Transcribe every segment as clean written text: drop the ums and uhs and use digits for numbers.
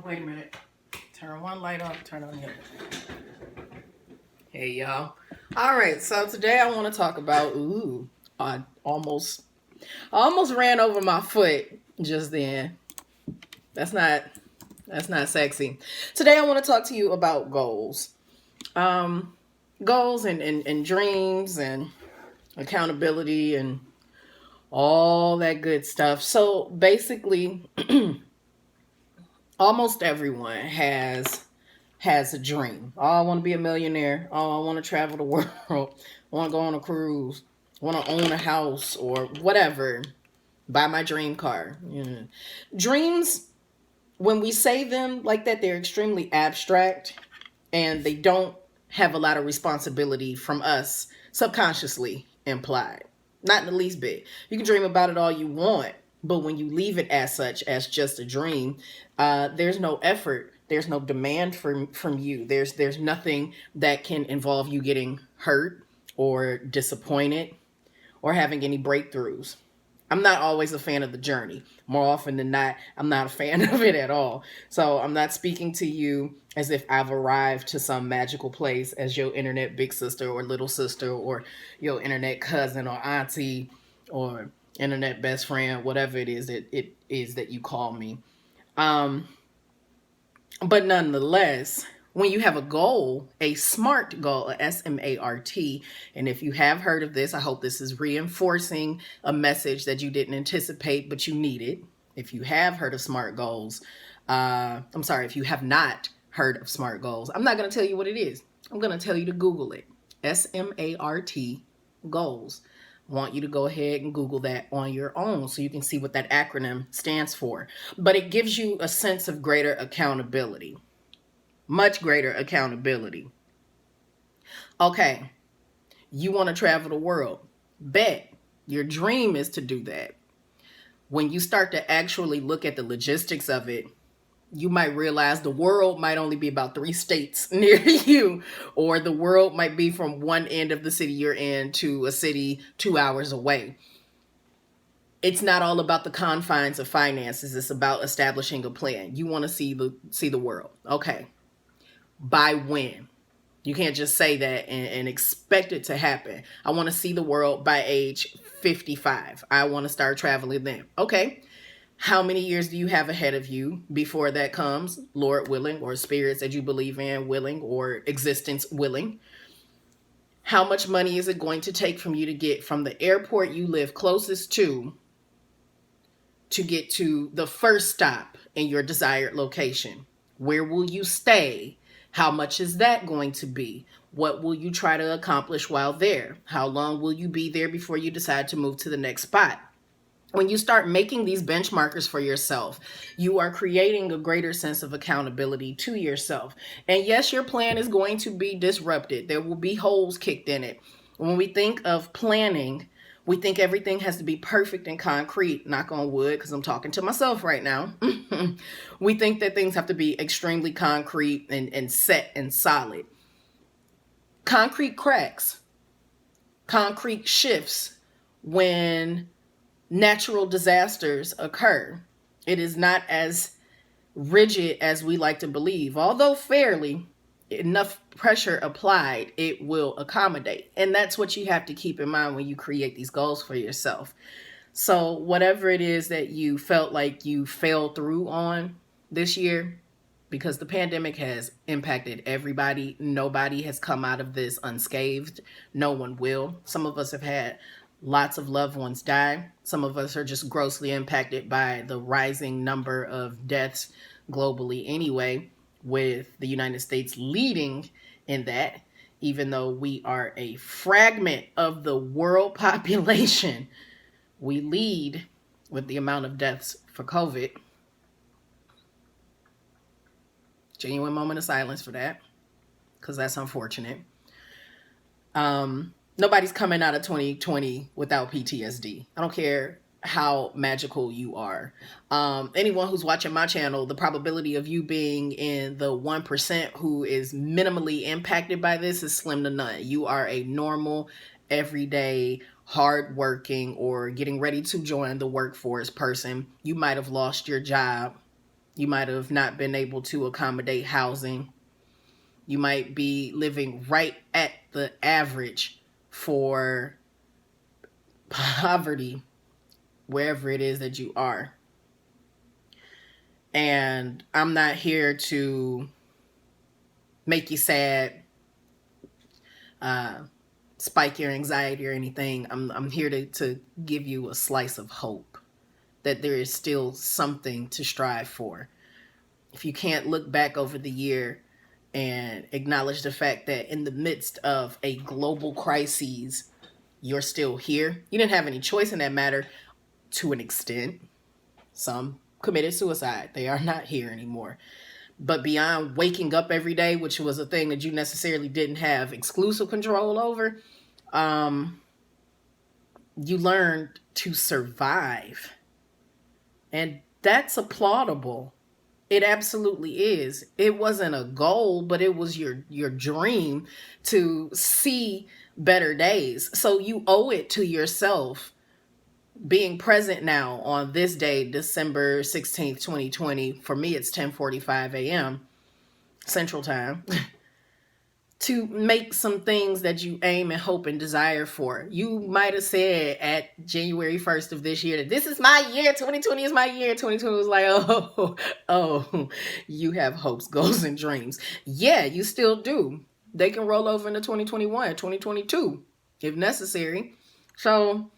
Wait a minute. Turn one light off, turn on the other. Hey, y'all. All right, so today I want to talk about, I almost ran over my foot just then. That's not sexy. Today I want to talk to you about goals. Goals and dreams and accountability and all that good stuff. So basically, almost everyone has a dream. Oh, I want to be a millionaire. Oh, I want to travel the world. I want to go on a cruise. I want to own a house or whatever. Buy my dream car. Dreams, when we say them like that, they're extremely abstract and they don't have a lot of responsibility from us subconsciously implied. Not in the least bit. You can dream about it all you want, but when you leave it as such, as just a dream, there's no effort. There's no demand from you. There's nothing that can involve you getting hurt or disappointed or having any breakthroughs. I'm not always a fan of the journey. More often than not, I'm not a fan of it at all. So I'm not speaking to you as if I've arrived to some magical place as your internet big sister or little sister or your internet cousin or auntie or internet best friend, whatever it is that you call me. But nonetheless, when you have a goal, a SMART goal, a SMART, and if you have heard of this, I hope this is reinforcing a message that you didn't anticipate, but you needed. If you have heard of SMART goals, if you have not heard of SMART goals, I'm not going to tell you what it is. I'm going to tell you to Google it. SMART goals. I want you to go ahead and Google that on your own so you can see what that acronym stands for. But it gives you a sense of greater accountability. Much greater accountability. Okay, you want to travel the world. Bet. Your dream is to do that. When you start to actually look at the logistics of it, you might realize the world might only be about 3 states near you, or the world might be from one end of the city you're in to a city 2 hours away. It's not all about the confines of finances. It's about establishing a plan. You want to see the world. Okay. By when? You can't just say that and expect it to happen. I want to see the world by age 55. I want to start traveling then. Okay. How many years do you have ahead of you before that comes, Lord willing, or spirits that you believe in willing, or existence willing? How much money is it going to take from you to get from the airport you live closest to get to the first stop in your desired location? Where will you stay? How much is that going to be? What will you try to accomplish while there? How long will you be there before you decide to move to the next spot? When you start making these benchmarkers for yourself, you are creating a greater sense of accountability to yourself. And yes, your plan is going to be disrupted. There will be holes kicked in it. When we think of planning, we think everything has to be perfect and concrete. Knock on wood, because I'm talking to myself right now. We think that things have to be extremely concrete and set and solid. Concrete cracks. Concrete shifts when natural disasters occur. It is not as rigid as we like to believe. Although fairly, enough pressure applied, it will accommodate. And that's what you have to keep in mind when you create these goals for yourself. So whatever it is that you felt like you fell through on this year, because the pandemic has impacted everybody, nobody has come out of this unscathed. No one will. Some of us have had lots of loved ones die. Some of us are just grossly impacted by the rising number of deaths globally anyway, with the United States leading in that, even though we are a fragment of the world population. We lead with the amount of deaths for COVID. Genuine moment of silence for that, because that's unfortunate. Nobody's coming out of 2020 without PTSD. I don't care how magical you are. Anyone who's watching my channel, the probability of you being in the 1% who is minimally impacted by this is slim to none. You are a normal, everyday, hardworking, or getting ready to join the workforce person. You might have lost your job. You might have not been able to accommodate housing. You might be living right at the average for poverty, wherever it is that you are. And I'm not here to make you sad, spike your anxiety or anything. I'm here to give you a slice of hope that there is still something to strive for. If you can't look back over the year and acknowledge the fact that in the midst of a global crisis, you're still here. You didn't have any choice in that matter to an extent. Some committed suicide. They are not here anymore. But beyond waking up every day, which was a thing that you necessarily didn't have exclusive control over, you learned to survive. And that's applaudable. It absolutely is. It wasn't a goal, but it was your dream to see better days. So you owe it to yourself, being present now on this day, December 16th, 2020. For me, it's 10:45 a.m. Central Time. To make some things that you aim and hope and desire for. You might have said at January 1st of this year that this is my year, 2020 is my year. 2020 was like, oh, you have hopes, goals, and dreams. Yeah, you still do. They can roll over into 2021, 2022, if necessary. So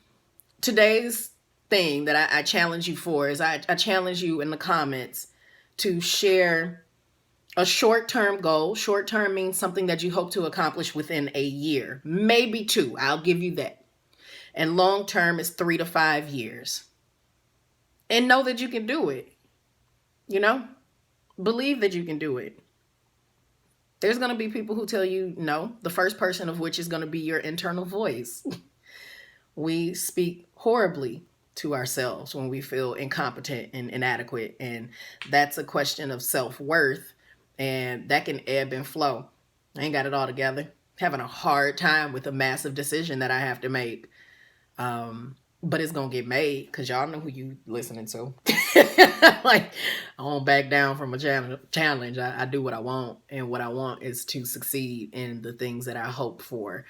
today's thing that I challenge you for is I challenge you in the comments to share a short-term goal. Short-term means something that you hope to accomplish within a year, maybe 2. I'll give you that. And long-term is 3 to 5 years. And know that you can do it. You know, believe that you can do it. There's going to be people who tell you no, the first person of which is going to be your internal voice. We speak horribly to ourselves when we feel incompetent and inadequate. And that's a question of self-worth. And that can ebb and flow. I ain't got it all together. Having a hard time with a massive decision that I have to make. But it's going to get made because y'all know who you listening to. Like, I won't back down from a challenge. I do what I want. And what I want is to succeed in the things that I hope for.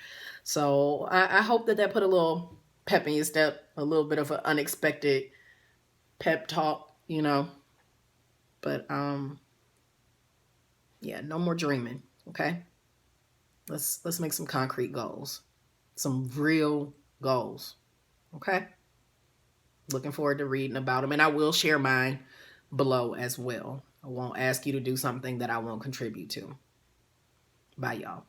So I hope that put a little pep in your step. A little bit of an unexpected pep talk, you know. But, yeah, no more dreaming, okay? Let's make some concrete goals. Some real goals, okay? Looking forward to reading about them. And I will share mine below as well. I won't ask you to do something that I won't contribute to. Bye, y'all.